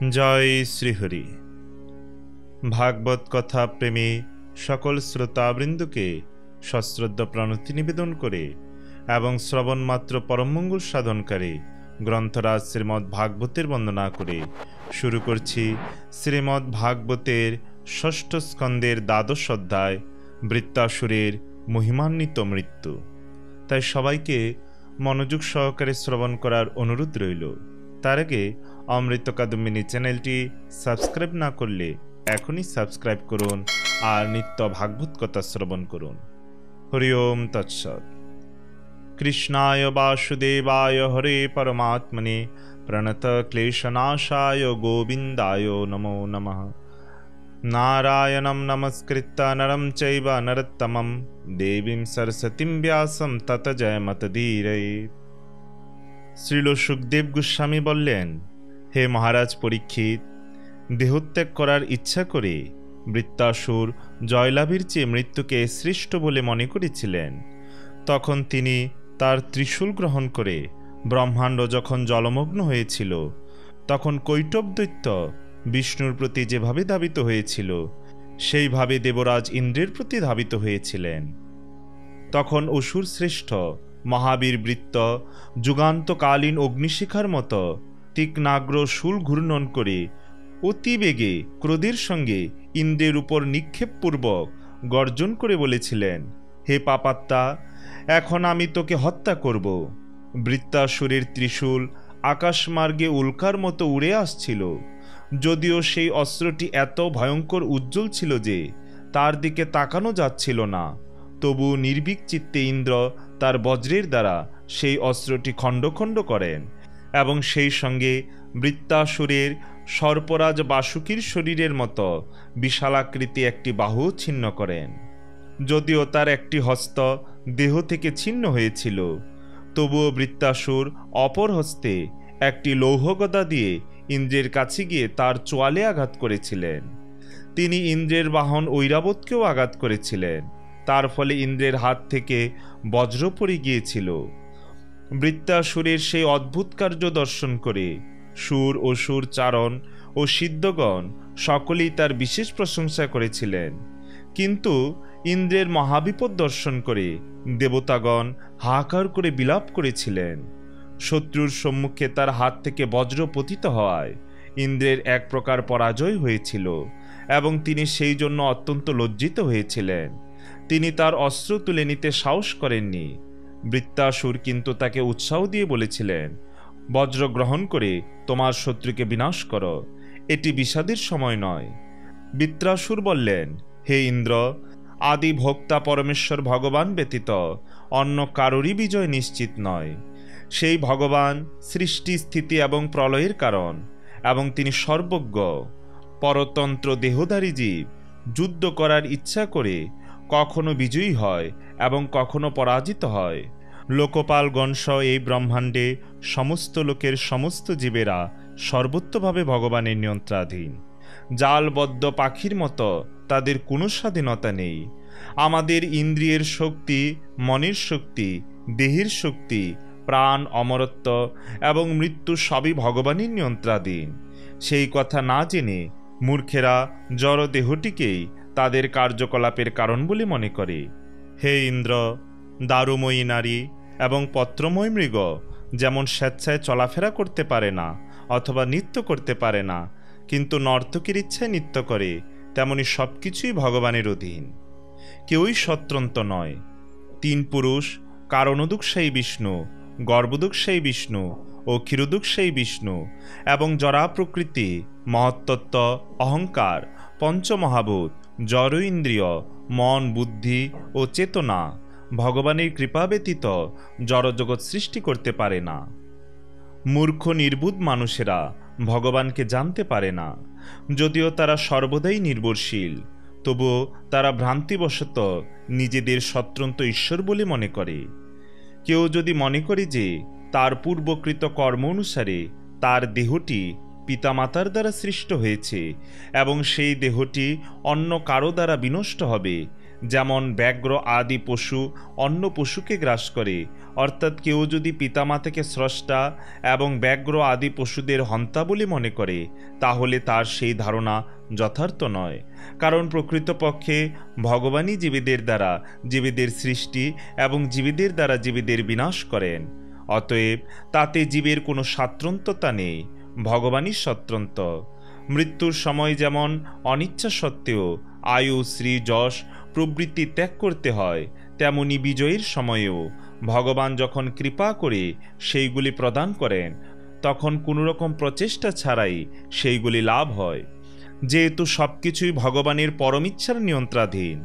জয় শ্রীহরি। ভাগবত কথা প্রেমী সকল শ্রোতাবৃন্দকে সশ্রদ্ধ প্রণতি নিবেদন করে এবং শ্রবণমাত্র পরমমঙ্গল সাধনকারী গ্রন্থরাজ শ্রীমদ্ ভাগবতের বন্দনা করে শুরু করছি শ্রীমদ্ ভাগবতের ষষ্ঠ স্কন্দের দ্বাদশ অধ্যায় বৃত্তাসুরের মহিমান্বিত মৃত্যু। তাই সবাইকে মনোযোগ সহকারে শ্রবণ করার অনুরোধ রইল। তার আগে অমৃত কাদম্বিনী চ্যানেলটি সাবস্ক্রাইব না করলে এখনই সাবস্ক্রাইব করুন আর নিত্য ভাগবত কথা শ্রবণ করুন। হরি ওম তৎসৎ। কৃষ্ণায় বাসুদেবায় হরে পরমাত্মনে প্রণত ক্লেশনাশায় গোবিন্দায় নমো নমঃ। নারায়ণং নমস্কৃত্য নরং চৈব নরোত্তমং দেবীং সরস্বতীং ব্যাসং ততো জয়মতধীরয়েৎ। শ্রীল সুখদেব গোস্বামী বললেন, হে মহারাজ পরীক্ষিত, দেহত্যাগ করার ইচ্ছা করে বৃত্তাসুর জয়লাভের চেয়ে মৃত্যুকে শ্রেষ্ঠ বলে মনে করেছিলেন। তখন তিনি তার ত্রিশূল গ্রহণ করে ব্রহ্মাণ্ড যখন জলমগ্ন হয়েছিল, তখন কৈটব দৈত্য বিষ্ণুর প্রতি যেভাবে ধাবিত হয়েছিল সেইভাবে দেবরাজ ইন্দ্রের প্রতি ধাবিত হয়েছিলেন। তখন অসুর শ্রেষ্ঠ মহাবীর বৃত্ত যুগান্তকালীন অগ্নিশিখার মতো তীক্ষ্ণাগ্র শূল ঘূর্ণন করে অতি বেগে ক্রোধের সঙ্গে ইন্দ্রের উপর নিক্ষেপপূর্বক গর্জন করে বলেছিলেন, হে পাপাত্মা, এখন আমি তোকে হত্যা করব। বৃত্তাসুরের ত্রিশূল আকাশমার্গে উল্কার মতো উড়ে আসছিল। যদিও সেই অস্ত্রটি এত ভয়ঙ্কর উজ্জ্বল ছিল যে তার দিকে তাকানো যাচ্ছিল না, তবু নির্ভীক চিত্তে ইন্দ্র তার বজ্রের দ্বারা সেই অস্ত্রটি খণ্ড খণ্ড করেন এবং সেই সঙ্গে বৃত্তাসুরের সর্পরাজ বাসুকীর শরীরের মতো বিশালাকৃতি একটি বাহু ছিন্ন করেন। যদিও তার একটি হস্ত দেহ থেকে ছিন্ন হয়েছিল, তবুও বৃত্তাসুর অপর হস্তে একটি লৌহগদা দিয়ে ইন্দ্রের কাছে গিয়ে তার চোয়ালে আঘাত করেছিলেন। তিনি ইন্দ্রের বাহন ঐরাবতকেও আঘাত করেছিলেন। তার ফলে ইন্দ্রের হাত থেকে বজ্র পড়ে গিয়েছিল। বৃত্তাসুরের সেই অদ্ভুত কার্য দর্শন করে সুর ও সুর চারণ ও সিদ্ধগণ সকলেই তার বিশেষ প্রশংসা করেছিলেন। কিন্তু ইন্দ্রের মহাবিপদ দর্শন করে দেবতাগণ হাহাকার করে বিলাপ করেছিলেন। শত্রুর সম্মুখে তার হাত থেকে বজ্র পতিত হওয়ায় ইন্দ্রের এক প্রকার পরাজয় হয়েছিল এবং তিনি সেই জন্য অত্যন্ত লজ্জিত হয়েছিলেন। তিনি তার অস্ত্র তুলে নিতে সাহস করেননি। বৃত্তাসুর কিন্তু তাকে উৎসাহ দিয়ে বলেছিলেন, বজ্র গ্রহণ করে তোমার শত্রুকে বিনাশ করো, এটি বিষাদের সময় নয়। বৃত্তাসুর বললেন, হে ইন্দ্র, আদি ভোক্তা পরমেশ্বর ভগবান ব্যতীত অন্য কারোরই বিজয় নিশ্চিত নয়। সেই ভগবান সৃষ্টি, স্থিতি এবং প্রলয়ের কারণ এবং তিনি সর্বজ্ঞ। পরতন্ত্র দেহধারী জীব যুদ্ধ করার ইচ্ছা করে কখনো বিজয়ী হয় এবং কখনো পরাজিত হয়। লোকপালগণসহ এই ব্রহ্মাণ্ডে সমস্ত লোকের সমস্ত জীবেরা সর্বত্রভাবে ভগবানের নিয়ন্ত্রণাধীন। জালবদ্ধ পাখির মতো তাদের কোনো স্বাধীনতা নেই। আমাদের ইন্দ্রিয়ের শক্তি, মনের শক্তি, দেহের শক্তি, প্রাণ, অমরত্ব এবং মৃত্যু সবই ভগবানের নিয়ন্ত্রণাধীন। সেই কথা না জেনে মূর্খেরা জড় দেহটিকেই তাদের কার্যকলাপের কারণ বলে মনে করে। হে ইন্দ্র, দারুময়ী নারী এবং পত্রময় মৃগ যেমন স্বেচ্ছায় চলাফেরা করতে পারে না অথবা নৃত্য করতে পারে না, কিন্তু নর্তকীর ইচ্ছায় নৃত্য করে, তেমনি সব কিছুই ভগবানের অধীন। কেউই স্বতন্ত্র নয়। তিন পুরুষ, কারণোদুকসায়ী বিষ্ণু, গর্ভোদুকসায়ী বিষ্ণু ও ক্ষীরোদুকসায়ী বিষ্ণু এবং জরা প্রকৃতি, মহত্তত্ত্ব, অহংকার, পঞ্চমহাভূত, জড় ইন্দ্রিয়, মন, বুদ্ধি ও চেতনা ভগবানের কৃপা ব্যতীত জড়জগৎ সৃষ্টি করতে পারে না। মূর্খ নির্বুধ মানুষেরা ভগবানকে জানতে পারে না। যদিও তারা সর্বদাই নির্ভরশীল, তবুও তারা ভ্রান্তিবশত নিজেদের স্বতন্ত্র ঈশ্বর বলে মনে করে। কেউ যদি মনে করে যে তার পূর্বকৃত কর্ম অনুসারে তার দেহটি পিতামাতার দ্বারা সৃষ্ট হয়েছে এবং সেই দেহটি অন্য কারো দ্বারা বিনষ্ট হবে, যেমন ব্যাঘ্র আদি পশু অন্য পশুকে গ্রাস করে, অর্থাৎ কেউ যদি পিতামাতাকে স্রষ্টা এবং ব্যাঘ্র আদি পশুদের হন্তা বলে মনে করে, তাহলে তার সেই ধারণা যথার্থ নয়। কারণ প্রকৃতপক্ষে ভগবানই জীবেদের দ্বারা জীবেদের সৃষ্টি এবং জীবেদের দ্বারা জীবেদের বিনাশ করেন। অতএব তাতে জীবের কোনো স্বাতন্ত্রতা নেই, ভগবানই স্বতন্ত্র। মৃত্যুর সময় যেমন অনিচ্ছা সত্ত্বেও আয়ু, শ্রী, যশ প্রবৃত্তি ত্যাগ করতে হয়, তেমনি বিজয়ের সময়েও ভগবান যখন কৃপা করে সেইগুলি প্রদান করেন, তখন কোনো রকম প্রচেষ্টা ছাড়াই সেইগুলি লাভ হয়। যেহেতু সব কিছুই ভগবানের পরমিচ্ছার নিয়ন্ত্রণাধীন,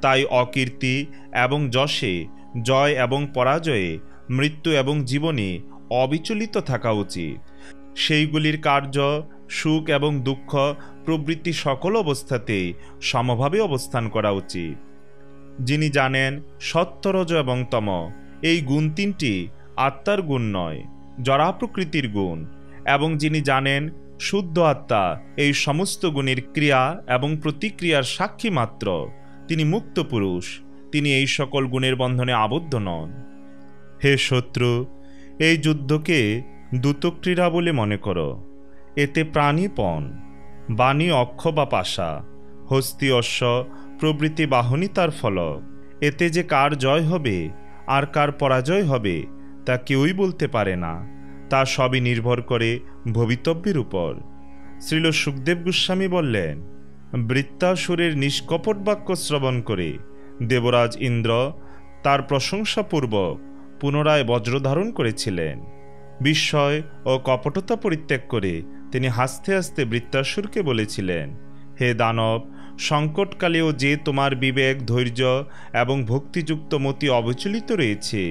তাই অকীর্তি এবং যশে, জয় এবং পরাজয়ে, মৃত্যু এবং জীবনে অবিচলিত থাকা উচিত। সেইগুলির কার্য, সুখ এবং দুঃখ প্রবৃত্তি সকল অবস্থাতেই সমভাবে অবস্থান করা উচিত। যিনি জানেন সত্য, রজ এবং তম এই গুণ তিনটি আত্মার গুণ নয়, জড়া প্রকৃতির গুণ, এবং যিনি জানেন শুদ্ধ আত্মা এই সমস্ত গুণের ক্রিয়া এবং প্রতিক্রিয়ার সাক্ষী মাত্র, তিনি মুক্ত পুরুষ, তিনি এই সকল গুণের বন্ধনে আবদ্ধ নন। হে শত্রু, এই যুদ্ধকে দ্যুতক্রীড়া বলে মনে করো। এতে প্রাণীপণ, বাণী অক্ষ বা পাশা, হস্তি অশ্ব প্রভৃতি বাহনই তার ফলক। এতে যে কার জয় হবে আর কার পরাজয় হবে তা কেউই বলতে পারে না, তা সবই নির্ভর করে ভবিতব্যের উপর। শ্রীল সুখদেব গোস্বামী বললেন, বৃত্তাসুরের নিষ্কপট বাক্য শ্রবণ করে দেবরাজ ইন্দ্র তার প্রশংসাপূর্বক পুনরায় বজ্র ধারণ করেছিলেন। বিস্ময় ও কপটতা পরিত্যাগ করে তিনি হাসতে হাসতে বৃত্তাসুরকে বলেছিলেন, হে দানব, সংকটকালেও যে তোমার বিবেক, ধৈর্য এবং ভক্তিযুক্ত মতি অবিচলিত রয়েছে,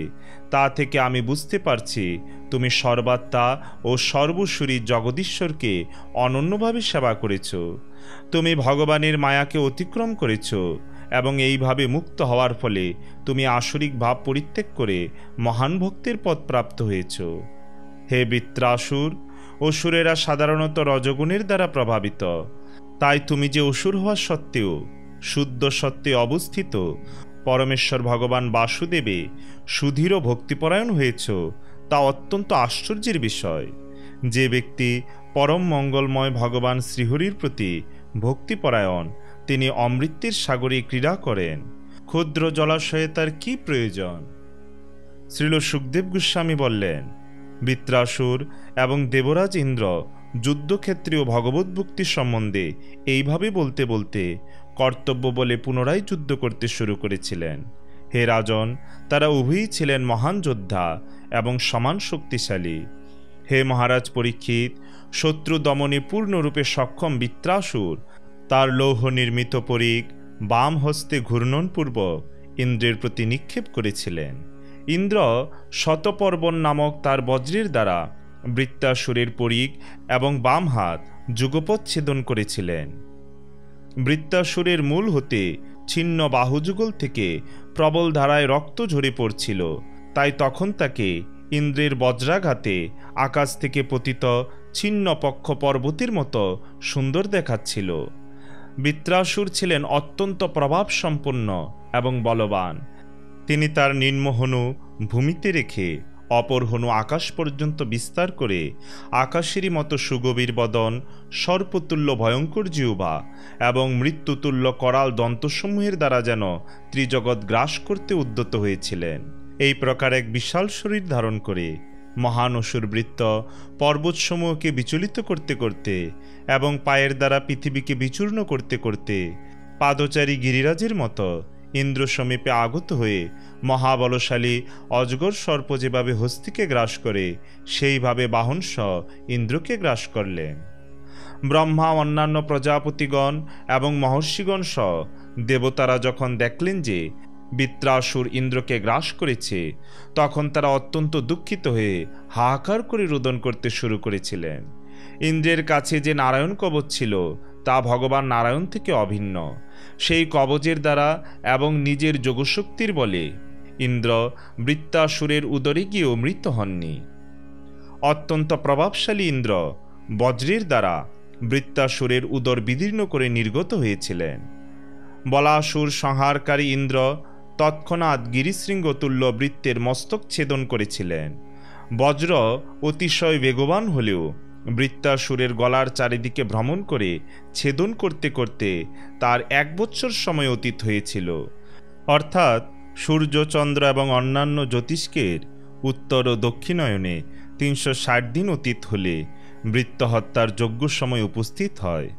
তা থেকে আমি বুঝতে পারছি তুমি সর্বাত্মা ও সর্বসুরী জগদীশ্বরকে অনন্যভাবে সেবা করেছ। তুমি ভগবানের মায়াকে অতিক্রম করেছ এবং এইভাবে মুক্ত হওয়ার ফলে তুমি আসরিক ভাব পরিত্যাগ করে মহান ভক্তের পদ প্রাপ্ত হয়েছ। হে বৃত্রাসুর, অসুরেরা সাধারণত রজগুণের দ্বারা প্রভাবিত, তাই তুমি যে অসুর হওয়া সত্ত্বেও শুদ্ধ সত্ত্বে অবস্থিত পরমেশ্বর ভগবান বাসুদেবে সুধীর ভক্তিপরায়ণ হয়েছ, তা অত্যন্ত আশ্চর্যের বিষয়। যে ব্যক্তি পরম মঙ্গলময় ভগবান শ্রীহরির প্রতি ভক্তিপরায়ণ, তিনি অমৃতের সাগরে ক্রীড়া করেন, ক্ষুদ্র জলাশয়ে তার কি প্রয়োজন? শ্রীল সুখদেব গোস্বামী বললেন, বৃত্রাসুর এবং দেবরাজ ইন্দ্র যুদ্ধক্ষেত্রীয় ভগবত ভক্তি সম্বন্ধে এইভাবে বলতে বলতে কর্তব্য বলে পুনরায় যুদ্ধ করতে শুরু করেছিলেন। হে রাজন, তারা উভয়ই ছিলেন মহান যোদ্ধা এবং সমান শক্তিশালী। হে মহারাজ পরীক্ষিত, শত্রু দমনে পূর্ণরূপে সক্ষম বৃত্রাসুর তার লৌহ নির্মিত পরিখ বাম হস্তে ঘূর্ণনপূর্বক ইন্দ্রের প্রতি নিক্ষেপ করেছিলেন। ইন্দ্র শতপর্বণ নামক তার বজ্রের দ্বারা বৃত্তাসুরের পরিখ এবং বাম হাত যুগপৎ ছেদন করেছিলেন। বৃত্তাসুরের মূল হতে ছিন্ন বাহুযুগল থেকে প্রবল ধারায় রক্ত ঝরে পড়ছিল, তাই তখন তাকে ইন্দ্রের বজ্রাঘাতে আকাশ থেকে পতিত ছিন্ন পক্ষ পর্বতের মতো সুন্দর দেখাচ্ছিল। বৃত্রাসুর ছিলেন অত্যন্ত প্রভাবসম্পন্ন এবং বলবান। তিনি তার নিম্নহনু ভূমিতে রেখে অপর হনু আকাশ পর্যন্ত বিস্তার করে আকাশেরই মতো সুগভীর বদন, সর্পতুল্য ভয়ঙ্কর জিহ্বা এবং মৃত্যুতুল্য করাল দন্তসমূহের দ্বারা যেন ত্রিজগৎ গ্রাস করতে উদ্যত হয়েছিলেন। এই প্রকার এক বিশাল শরীর ধারণ করে মহান অসুর বৃত্ত পর্বতসমূহকে বিচলিত করতে করতে এবং পায়ের দ্বারা পৃথিবীকে বিচূর্ণ করতে করতে পাদচারী গিরিরাজের মতো ইন্দ্র সমীপে আগত হয়ে মহাবলশালী অজগর সর্প যেভাবে হস্তিকে গ্রাস করে, সেইভাবে বাহনসহ ইন্দ্রকে গ্রাস করলেন। ব্রহ্মা, অন্যান্য প্রজাপতিগণ এবং মহর্ষিগণ সহ দেবতারা যখন দেখলেন যে বৃত্রাসুর ইন্দ্রকে গ্রাস করেছে, তখন তারা অত্যন্ত দুঃখিত হয়ে হাহাকার করে রোদন করতে শুরু করেছিলেন। ইন্দ্রের কাছে যে নারায়ণ কবচ ছিল তা ভগবান নারায়ণ থেকে অভিন্ন। সেই কবচের দ্বারা এবং নিজের যোগশক্তির বলে ইন্দ্র বৃত্তাসুরের উদরে গিয়েও মৃত হননি। অত্যন্ত প্রভাবশালী ইন্দ্র বজ্রের দ্বারা বৃত্তাসুরের উদর বিদীর্ণ করে নির্গত হয়েছিলেন। বলাসুর সংহারকারী ইন্দ্র তৎক্ষণাৎ গিরিশৃঙ্গতুল্য বৃত্তের মস্তক ছেদন করেছিলেন। বজ্র অতিশয় বেগবান হলেও বৃত্তাসুরের গলার চারিদিকে ভ্রমণ করে ছেদন করতে করতে তার 1 বৎসর সময় অতীত হয়েছিল। অর্থাৎ সূর্য, চন্দ্র এবং অন্যান্য জ্যোতিষ্কের উত্তর ও দক্ষিণায়নে 360 দিন অতীত হলে বৃত্ত হত্যার যোগ্য সময় উপস্থিত হয়।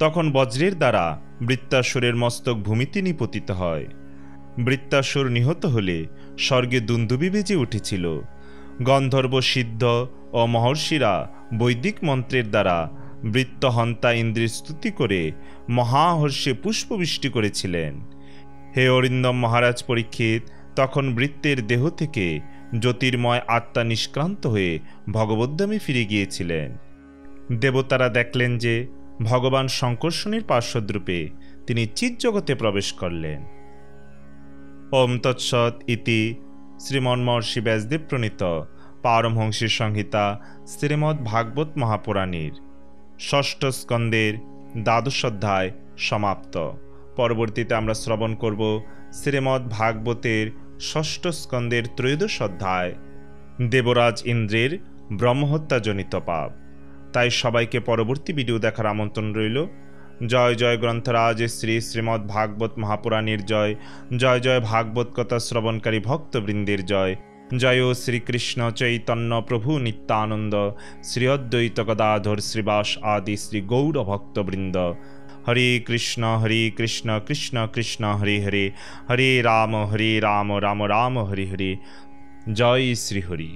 তখন বজ্রের দ্বারা বৃত্তাসুরের মস্তক ভূমিতে নিপতিত হয়। বৃত্তাসুর নিহত হলে স্বর্গে দুন্দুবি বেজে উঠেছিল। গন্ধর্ব, সিদ্ধ ও মহর্ষিরা বৈদিক মন্ত্রের দ্বারা বৃত্তহন্তা ইন্দ্রের স্তুতি করে মহাহর্ষে পুষ্পবৃষ্টি করেছিলেন। হে অরিন্দম মহারাজ পরীক্ষিত, তখন বৃত্তের দেহ থেকে জ্যোতির্ময় আত্মা নিষ্ক্রান্ত হয়ে ভগবদ্ধামে ফিরে গিয়েছিলেন। দেবতারা দেখলেন যে ভগবান শঙ্কর্ষণের পার্শ্বদ্রূপে তিনি চিৎজগতে প্রবেশ করলেন। ওম তৎসৎ ইতি শ্রীমন্মহর্ষি ব্যাসদেব প্রণীত পারমহংসী সংহিতা শ্রীমদ্ ভাগবত মহাপুরাণের 6ষ্ঠ স্কন্দের 12 অধ্যায় সমাপ্ত। পরবর্তীতে আমরা শ্রবণ করব শ্রীমদ্ ভাগবতের 6ষ্ঠ স্কন্দের 13 অধ্যায় দেবরাজ ইন্দ্রের ব্রহ্মহত্যাজনিত পাপ। তাই সবাইকে পরবর্তী ভিডিও দেখার আমন্ত্রণ রইল। জয় জয় গ্রন্থরাজ শ্রী শ্রীমদ্ ভাগবত মহাপুরাণের জয়। জয় জয় ভাগবত কথা শ্রবণকারী ভক্তবৃন্দের জয়। জয় শ্রীকৃষ্ণ চৈতন্য প্রভু নিত্যানন্দ শ্রী অদ্বৈত গদাধর শ্রীবাস আদি শ্রী গৌর ভক্তবৃন্দ। হরে কৃষ্ণ কৃষ্ণ কৃষ্ণ হরে হরে, হরে রাম রাম রাম হরে হরে। জয় শ্রী হরি।